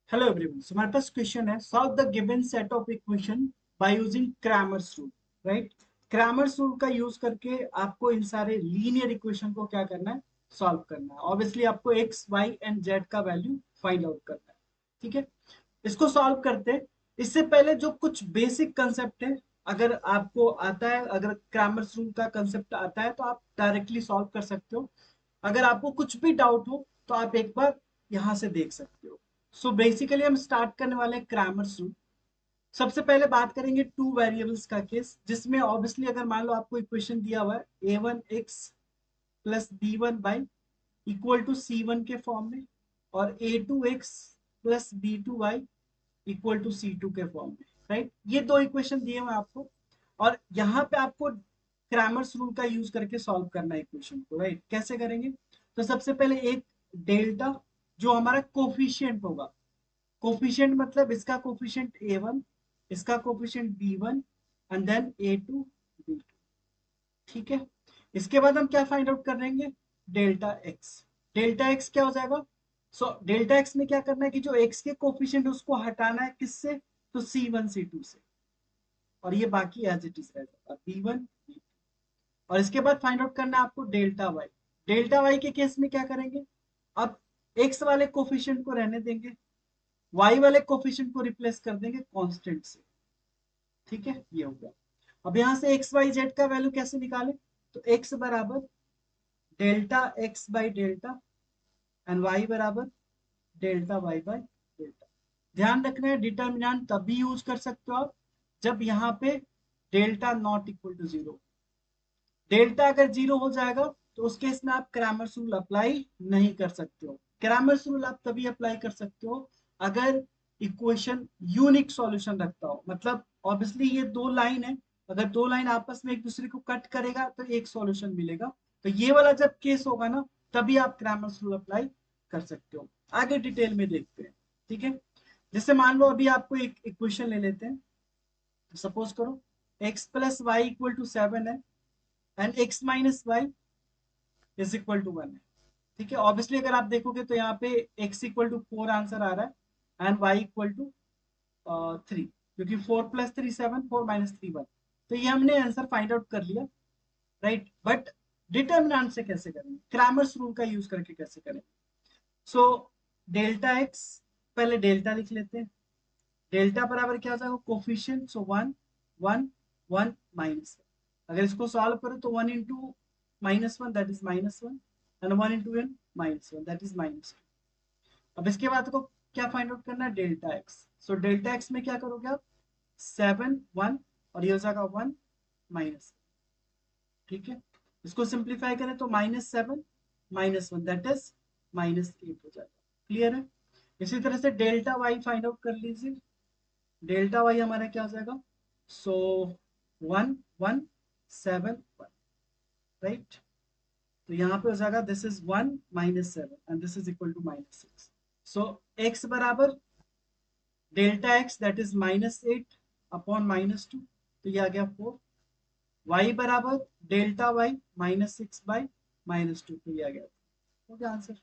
Hello everyone, सो हमारे पास question है, solve the given set of equation by using Cramer's rule. Right, Cramer's rule का use करके आपको इन सारे लीनियर इक्वेशन को क्या करना है, सॉल्व करना है। ऑब्वियसली आपको एक्स वाई एंड जेड का वैल्यू फाइंड आउट करना है। ठीक है, इसको सॉल्व करते हैं। इससे पहले जो कुछ बेसिक कंसेप्ट है, अगर आपको आता है, अगर क्रैमर्स रूल का कंसेप्ट आता है तो आप डायरेक्टली सॉल्व कर सकते हो। अगर आपको कुछ भी डाउट हो तो आप एक बार यहाँ से देख सकते हो। सो बेसिकली हम स्टार्ट करने वाले हैं क्रैमर्स रूल। सबसे पहले बात करेंगे टू वेरिएबल्स का केस, जिसमें ऑब्वियसली अगर मान लो आपको इक्वेशन दिया हुआ है a1x plus b1y equal to c1 के फॉर्म में, और a2x plus b2y equal to c2 के फॉर्म में। राइट, ये दो इक्वेशन दिए हुए हैं आपको, और यहाँ पे आपको क्रैमर्स रूल का यूज करके सॉल्व करना है इक्वेशन को। राइट, कैसे करेंगे? तो सबसे पहले एक डेल्टा, जो हमारा कोफिशिएंट होगा, कोफिशिएंट मतलब इसका कोफिशिएंट a1, इसका coefficient b1 and then a2 b2। ठीक है, इसके बाद हम क्या फाइंड आउट करेंगे? Delta x. डेल्टा एक्स क्या हो जाएगा? डेल्टा एक्स में क्या करना है कि जो एक्स के कोफिशिएंट उसको हटाना है, किससे? तो c1 c2 से, और ये बाकी एज इट इज रहेगा b1 b2। और इसके बाद फाइंड आउट करना है आपको डेल्टा वाई। डेल्टा वाई के केस में क्या करेंगे? अब एक्स वाले कोफिशिएंट को रहने देंगे, वाई वाले कोफिशिएंट को रिप्लेस कर देंगे कांस्टेंट से। ठीक है, ये हो गया। अब यहां से एक्स वाई जेड का वैल्यू कैसे निकालें? तो एक्स बराबर delta X by delta and Y बराबर डेल्टा वाई बाई डेल्टा। ध्यान रखना है, डिटर्मिनेंट तभी यूज कर सकते हो आप जब यहाँ पे delta not equal to zero. Delta अगर जीरो हो जाएगा तो उस केस में आप क्रैमर्स रूल अप्लाई नहीं कर सकते हो। क्रैमर्स रूल आप तभी अप्लाई कर सकते हो अगर इक्वेशन यूनिक सॉल्यूशन रखता हो। मतलब ऑब्वियसली ये दो लाइन है, अगर दो लाइन आपस में एक दूसरे को कट करेगा तो एक सॉल्यूशन मिलेगा। तो ये वाला जब केस होगा ना, तभी आप क्रैमर्स रूल अप्लाई कर सकते हो। आगे डिटेल में देखते हैं। ठीक है, जैसे मान लो अभी आपको एक इक्वेशन ले लेते हैं। सपोज करो x plus Y equal to 7 है and x minus Y is equal to 1 है। ठीक है, ऑब्वियसली अगर आप देखोगे तो यहाँ पे x इक्वल टू 4 आंसर आ रहा है एंड y इक्वल टू 3, क्योंकि 4 प्लस 3 7, 4 माइनस 3 1। तो ये हमने आंसर फाइंड आउट कर लिया। राइट, बट डिटर्मिनेंट से कैसे करेंगे, क्रैमर्स रूल का यूज करके कैसे करेंगे? सो डेल्टा एक्स, पहले डेल्टा लिख लेते हैं। डेल्टा बराबर क्या हो जाएगा? Coefficient, so 1 1 1 minus. अगर इसको सॉल्व करो तो 1 into minus one that is minus one, and 1 into N minus one that is minus. अब इसके बाद को क्या फाइंड आउट करना है? Delta X. So delta X में क्या करोगे आप? 7 1, और ये हो जाएगा 1 माइनस। ठीक है, इसको सिंप्लीफाई करें तो -7 -1 दैट इज -8 हो जाएगा। क्लियर है? इसी तरह से डेल्टा वाई फाइंड आउट कर लीजिए। डेल्टा वाई हमारा क्या हो जाएगा? सो 1 1 7 1। राइट, तो यहाँ पे हो जाएगा this is 1 -7 and this is equal to -6। So x बराबर delta x that is -8 upon -2, तो ये आ गया 4। वाई बराबर डेल्टा वाई -6 बाई -2, तो ये आ गया, हो गया आंसर।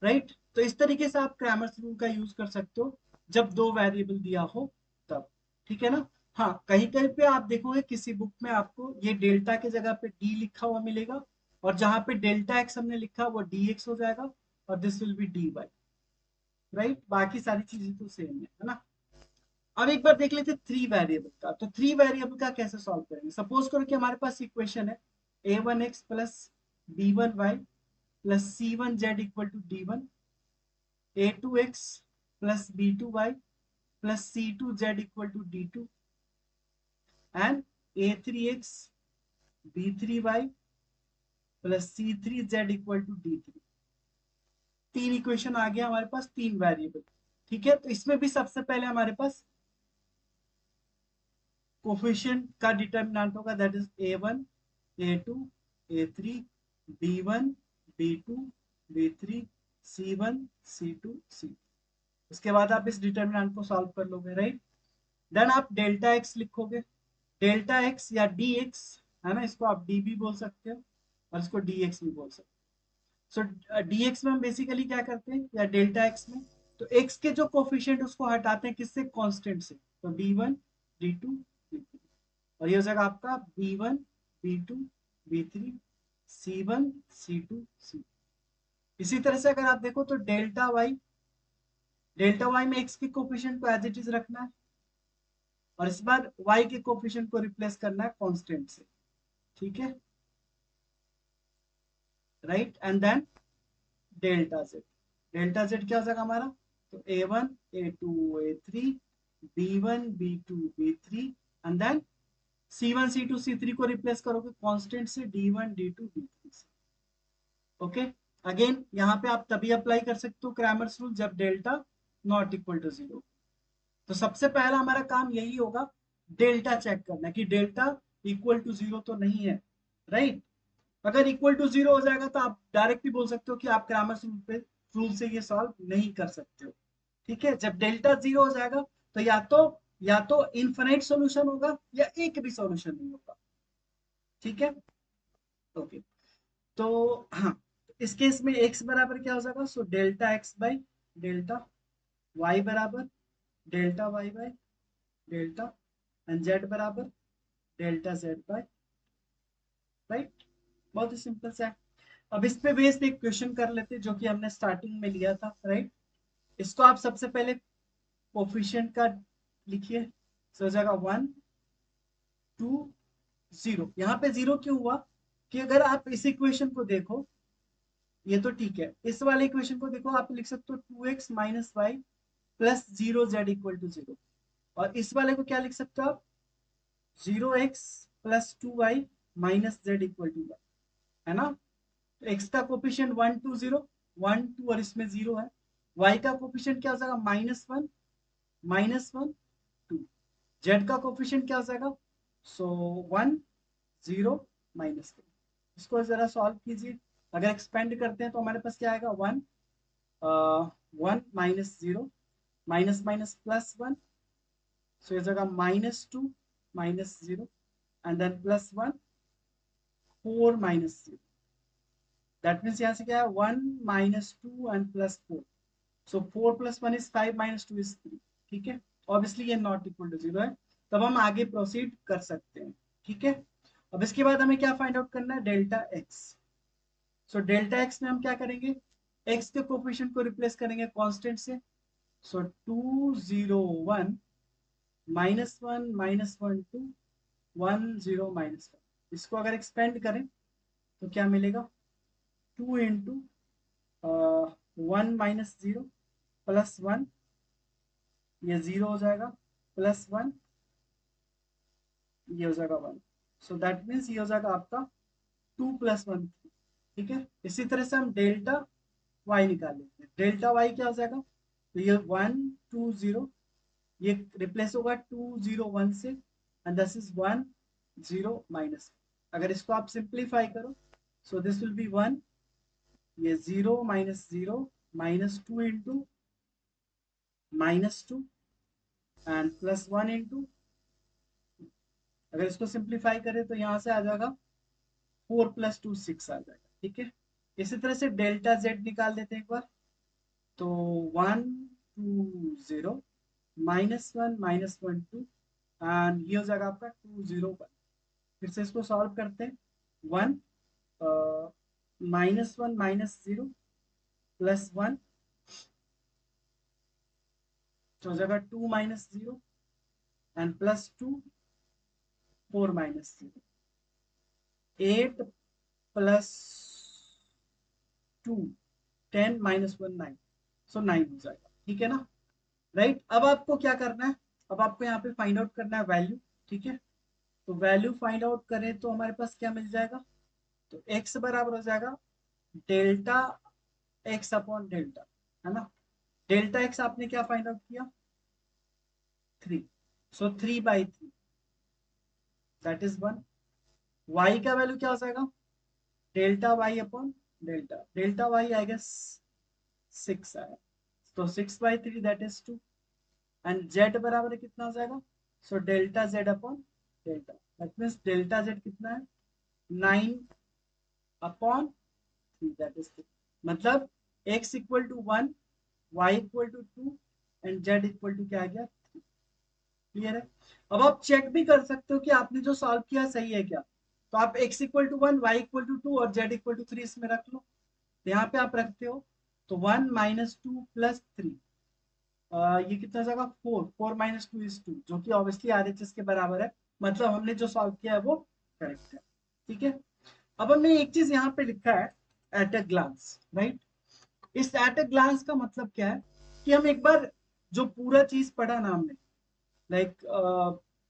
राइट, तो इस तरीके से आप क्रैमर्स रूल का यूज कर सकते हो जब दो वेरिएबल दिया हो तब। ठीक है ना? हाँ, कहीं कहीं पे आप देखोगे किसी बुक में आपको ये डेल्टा के जगह पे डी लिखा हुआ मिलेगा, और जहां पे डेल्टा एक्स हमने लिखा वो डी एक्स हो जाएगा, और this will be D Y. Right, बाकी सारी चीजें तो सेम है ना? अब एक बार देख लेते थ्री वेरिएबल का। तो थ्री वेरिएबल का कैसे सॉल्व करेंगे? सपोज करो कि हमारे पास इक्वेशन है a1x plus b1y plus c1z equal to d1, a2x plus b2y plus c2z equal to d2, and a3x b3y plus c3z equal to d3। तीन इक्वेशन आ गया हमारे पास, तीन वेरिएबल। ठीक है, तो इसमें भी सबसे पहले हमारे पास कोफिशिएंट का डिटर्मिनेंट होगा, that is a1 a2 a3 b1 b2 b3 c1 c2 c। उसके बाद आप इस डिटर्मिनेंट को सॉल्व कर लोगे। राइट, देन आप डेल्टा एक्स लिखोगे। डेल्टा एक्स या डी एक्स, है ना, इसको आप डी भी बोल सकते हो और इसको डी एक्स भी बोल सकते हो। सो डी एक्स में हम बेसिकली क्या करते हैं, या डेल्टा एक्स में तो x के जो कोफिशिएंट उसको हटाते हैं किससे, कांस्टेंट से, तो b1 b2 b3, और ये हो जाएगा आपका b1 b2 b3 c1 c2 c। इसी तरह से अगर आप देखो तो डेल्टा वाई में x के कोफिशिएंट को एज इट इज रखना है, और इस बार y के कोफिशिएंट को रिप्लेस करना है कांस्टेंट से, ठीक है, right. And then delta Z क्या हो जाएगा हमारा, तो a1 a2 a3 b1 b2 b3, and then c1 c2 c3 को रिप्लेस करोगे कांस्टेंट से d1 d2 d3 से, ओके। अगेन यहाँ पे आप तभी अप्लाई कर सकते हो क्रैमर्स रूल जब delta not equal to zero. तो सबसे पहला हमारा काम यही होगा, डेल्टा चेक करना कि डेल्टा इक्वल टू जीरो तो नहीं है, राइट। अगर इक्वल टू जीरो हो जाएगा तो आप डायरेक्टली बोल सकते हो कि आप क्रैमर्स रूल से ये सॉल्व नहीं कर सकते हो, ठीक है। जब डेल्टा जीरो हो जाएगा तो या तो इनफिनिट सॉल्यूशन होगा या एक भी सॉल्यूशन नहीं होगा, ठीक है, ओके। तो हाँ, इस केस में x बराबर क्या हो जाएगा, so delta X by delta y बराबर delta Y by delta, and z बराबर डेल्टा जेड बाई, राइट। बहुत ही सिंपल सा है। अब इस पे बेस्ड एक क्वेश्चन कर लेते जो कि हमने स्टार्टिंग में लिया था, राइट। इसको आप सबसे पहले कोफिशिएंट का लिखिए, हो जाएगा 1 2 0। यहाँ पे जीरो क्यों हुआ, कि अगर आप इस इक्वेशन को देखो, ये तो ठीक है, इस वाले इक्वेशन को देखो, आप लिख सकते हो 2x minus Y plus 0 z equal to 0, और इस वाले को क्या लिख सकते हो आप, 0x plus 2y minus Z equal to Y, है ना। तो x का कोफिशिएंट 1 2 0 1 2 और इसमें 0 है, y का कोफिशिएंट क्या हो जाएगा -1 2, z का कोफिशिएंट क्या हो जाएगा, सो 1 0 -1। इसको जरा सॉल्व कीजिए, अगर एक्सपेंड करते हैं तो हमारे पास क्या आएगा, 1 1 -0 माइनस माइनस प्लस 1, सो ये जगह -2 -0, एंड देन +1 4 -0, दैट मीन्स यहाँ से क्या है 1 -2 एंड +4, सो 4 + 1 इज 5 -2 इज 3, ठीक है। ऑब्वियसली ये नॉट इक्वल टू 0 है, तब हम आगे प्रोसीड कर सकते हैं, ठीक है। अब इसके बाद हमें क्या फाइंड आउट करना है, delta X. So delta X में हम क्या करेंगे, एक्स के कोफिशिएंट को रिप्लेस करेंगे कांस्टेंट से, सो 2 0 1 -1 -1 2 1 0 -1। इसको अगर एक्सपेंड करें तो क्या मिलेगा, 2 इंटू 1 -0 +1, ये 0 हो जाएगा, +1 ये हो जाएगा 1, सो दैट मीन्स ये हो जाएगा आपका 2 + 1 3, ठीक है। इसी तरह से हम डेल्टा वाई निकाल लेते हैं, डेल्टा वाई क्या हो जाएगा, तो ये 1 2 0, ये रिप्लेस होगा 2 0 1 से, एंड दिस इज 1 0 -1। अगर इसको आप सिंप्लीफाई करो, सो दिस विल बी 1, ये 0 -0 -2 इंटू -2 एंड +1 इंटू, अगर इसको सिंप्लीफाई करें तो यहाँ से आ जाएगा 4 + 2 6 आ जाएगा, ठीक है। इसी तरह से डेल्टा जेड निकाल देते हैं एक बार, तो 1 2 0 -1 -1 2, एंड ये हो जाएगा आपका 2 0 1। फिर से इसको सॉल्व करते हैं, 1 -1 -0 +1, तो हो जाएगा 2 -0 एंड +2 4 -0, 8 + 2 10 -1 9, सो 9 हो जाएगा, ठीक है ना, राइट। अब आपको क्या करना है, अब आपको यहाँ पे फाइंड आउट करना है वैल्यू, ठीक है। तो वैल्यू फाइंड आउट करें तो हमारे पास क्या मिल जाएगा, तो x बराबर हो जाएगा डेल्टा x अपॉन डेल्टा, है ना। डेल्टा x आपने क्या फाइंड आउट किया, 3, सो 3/3, दैट इज 1। y का वैल्यू क्या हो जाएगा, delta y upon delta, delta y I guess 6 आया, तो 6/3 दैट इज 2, एंड z बराबर कितना हो जाएगा, so delta z upon delta, that means delta z कितना है, 9/3, दैट इज 3। मतलब x equal to 1, y equal to 2 and z equal to क्या आ गया, क्लियर है। अब आप चेक भी कर सकते हो कि आपने जो सॉल्व किया सही है क्या। तो आप x equal to 1, y equal to 2 और z इक्वल टू 3 इसमें रख लो। तो यहाँ पे आप रखते हो तो 1 माइनस 2 प्लस 3, ये कितना जाएगा 4, 4 माइनस 2 इज 2, जो कि ऑब्वियसली RHS के बराबर है। मतलब हमने जो सॉल्व किया है वो करेक्ट है, ठीक है। अब हमने एक चीज यहाँ पे लिखा है, एट अ ग्लांस, राइट। इस एट अ ग्लांस का मतलब क्या है कि हम एक बार जो पूरा चीज पढ़ा ना हमने, लाइक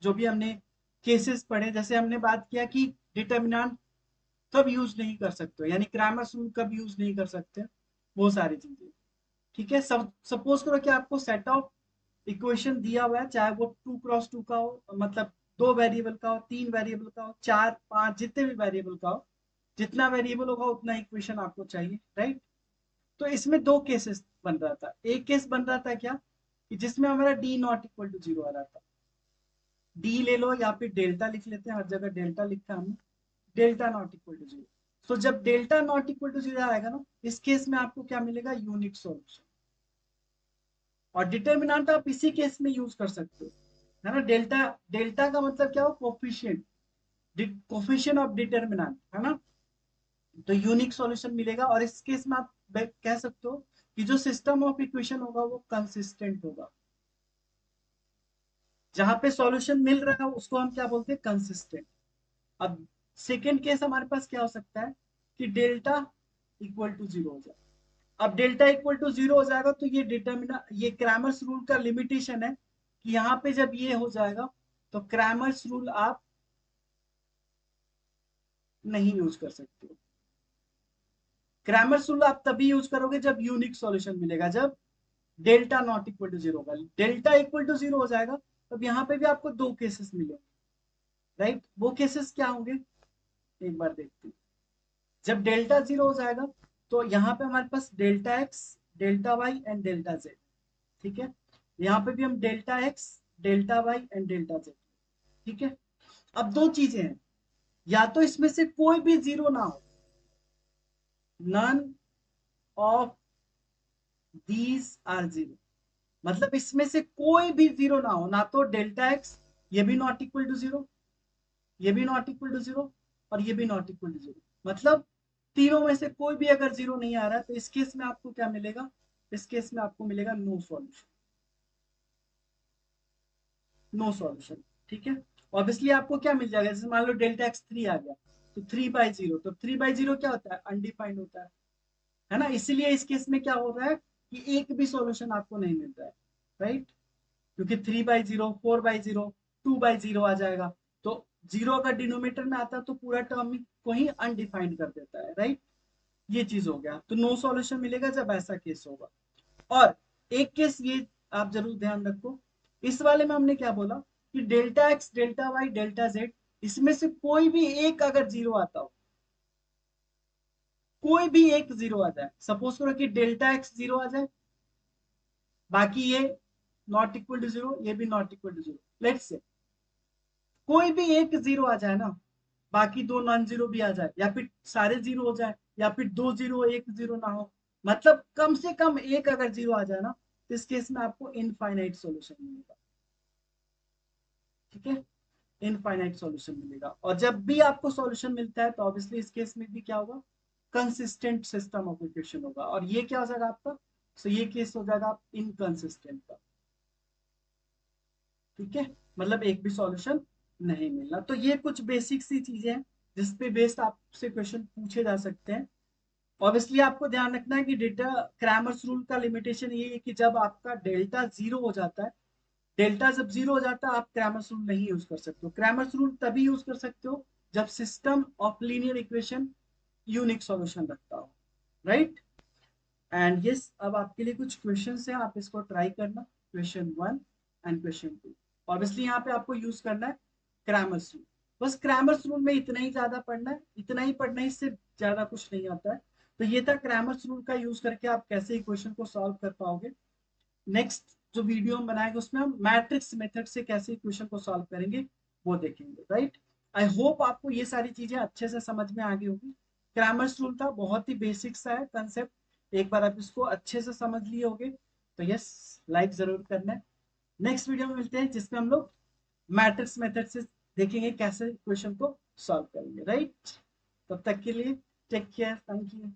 जो भी हमने केसेस पढ़े, जैसे हमने बात किया कि डिटर्मिनेंट कब यूज नहीं कर सकते, यानी क्रैमर्स रूल कब यूज नहीं कर सकते, वो सारी चीजें, ठीक है। सब सपोज करो कि आपको सेट ऑफ इक्वेशन दिया हुआ है, चाहे वो 2x2 का हो, मतलब 2 वेरिएबल का हो, 3 वेरिएबल का हो, 4 5 जितने भी वेरिएबल का हो, जितना वेरिएबल होगा उतना इक्वेशन आपको चाहिए, राइट। तो इसमें दो केसेस बन रहा था। एक केस बन रहा था क्या, कि जिसमें हमारा D not equal to zero आ रहा था। डी ले लो या फिर डेल्टा लिख लेते हैं, हर जगह डेल्टा लिखा हमने, delta not equal to zero. तो जब delta not equal to zero आएगा ना, इस केस में आपको क्या मिलेगा, यूनिक सॉल्यूशन। और डिटर्मिनेंट आप इसी केस में यूज कर सकते हो, है ना। डेल्टा, डेल्टा का मतलब क्या हो, कोफिशिएंट, कोफिशिएंट ऑफ डिटर्मिनेंट, है ना। तो यूनिक सॉल्यूशन मिलेगा। और इस केस में आप कह सकते हो कि जो सिस्टम ऑफ इक्वेशन होगा वो कंसिस्टेंट होगा। जहां पे सॉल्यूशन मिल रहा है उसको हम क्या बोलते हैं, कंसिस्टेंट। अब सेकेंड केस हमारे पास क्या हो सकता है कि डेल्टा इक्वल टू जीरो हो जाए। अब डेल्टा इक्वल टू जीरो हो जाएगा तो ये डिटर्मिना, ये क्रैमर्स रूल का लिमिटेशन है कि यहाँ पे जब ये हो जाएगा तो क्रैमर्स रूल आप नहीं यूज कर सकते हो। क्रैमर्स रूल आप तभी यूज करोगे जब यूनिक सॉल्यूशन मिलेगा, जब delta not equal to zero होगा। डेल्टा इक्वल टू जीरो हो जाएगा तब यहाँ पे भी आपको दो केसेस मिलेंगे, राइट। वो केसेस क्या होंगे, एक बार देखते हैं। जब डेल्टा जीरो हो जाएगा तो यहाँ पे हमारे पास delta x, delta y and delta z, ठीक है। यहाँ पे भी हम delta x, delta y and delta z, ठीक है। अब दो चीजें हैं, या तो इसमें से कोई भी जीरो ना हो, none of these are zero, मतलब इसमें से कोई भी जीरो ना हो, ना तो डेल्टा एक्स, ये भी नॉट इक्वल टू जीरो, ये भी नॉट इक्वल टू जीरो, और ये भी नॉट इक्वल टू जीरो। मतलब तीनों में से कोई भी अगर जीरो नहीं आ रहा है तो इस केस में आपको क्या मिलेगा, इस केस में आपको मिलेगा नो सॉल्यूशन, नो सॉल्यूशन, ठीक है। ऑब्वियसली आपको क्या मिल जाएगा, जैसे मान लो डेल्टा एक्स 3 आ गया तो 3/0, तो 3/0 क्या होता है, अनडिफाइंड होता है ना। इसीलिए इस केस में क्या हो रहा है कि एक भी सॉल्यूशन आपको नहीं मिल रहा है, राइट। क्योंकि 3/0, 4/0, 2/0 आ जाएगा। तो जीरो अगर डिनोमीटर में आता है तो पूरा टर्म को ही अनडिफाइंड कर देता है, राइट। ये चीज हो गया, तो नो सॉल्यूशन मिलेगा जब ऐसा केस होगा। और एक केस ये आप जरूर ध्यान रखो, इस वाले में हमने क्या बोला कि delta x, delta Y, delta Z, इसमें से कोई भी एक अगर जीरो आता हो, कोई भी एक जीरो आ जाए, सपोज करो कि डेल्टा एक्स जीरो आ जाए, बाकी ये नॉट इक्वल टू जीरो, ये भी not equal to zero, let's say कोई भी एक जीरो आ जाए ना, बाकी दो नॉन जीरो भी आ जाए, या फिर सारे जीरो हो जाए, या फिर दो जीरो एक जीरो ना हो, मतलब कम से कम एक अगर जीरो आ जाए ना, तो इस केस में आपको इनफाइनाइट सॉल्यूशन मिलेगा, ठीक है। इनफाइनाइट सॉल्यूशन मिलेगा। और जब भी आपको सॉल्यूशन मिलता है तो ऑब्वियसली इस केस में भी क्या होगा, कंसिस्टेंट सिस्टम ऑफ इक्वेशन होगा। और ये क्या हो जाएगा आपका, सो ये केस हो जाएगा आप इनकंसिस्टेंट का, ठीक है। मतलब एक भी सॉल्यूशन नहीं मिलना। तो ये कुछ बेसिक सी चीजें हैं जिसपे बेस्ड आपसे क्वेश्चन पूछे जा सकते हैं। ऑब्वियसली आपको ध्यान रखना है कि डेल्टा, क्रैमर्स रूल का लिमिटेशन ये है कि जब आपका डेल्टा जीरो हो जाता है, डेल्टा जब जीरो हो जाता है आप क्रैमर्स रूल नहीं यूज कर सकते हो। क्रैमर्स रूल तभी यूज कर सकते हो जब system of linear equation unique solution रखता हो, राइट। एंड यस, अब आपके लिए कुछ क्वेश्चन है, आप इसको ट्राई करना, क्वेश्चन 1 एंड क्वेश्चन 2। ऑब्वियसली यहाँ पे आपको यूज करना है क्रैमर्स रूल। बस क्रैमर्स रूल में इतना ही ज्यादा पढ़ना है, इतना ही पढ़ना है, इससे ज्यादा कुछ नहीं आता है। तो ये था क्रैमर्स रूल का यूज करके आप कैसे इक्वेशन को सॉल्व कर पाओगे। नेक्स्ट जो वीडियो हम बनाएंगे उसमें हम मैट्रिक्स मेथड से कैसे इक्वेशन को सॉल्व करेंगे वो देखेंगे, राइट। आई होप आपको ये सारी चीजें अच्छे से समझ में आ गई होगी। क्रैमर्स रूल था, बहुत ही बेसिक सा है कंसेप्ट, एक बार आप इसको अच्छे से समझ लिए होगे तो यस, लाइक जरूर करना है। नेक्स्ट वीडियो में मिलते हैं जिसमें हम लोग मैट्रिक्स मेथड से देखेंगे कैसे क्वेश्चन को सॉल्व करेंगे, राइट। तब तक के लिए टेक केयर, थैंक यू।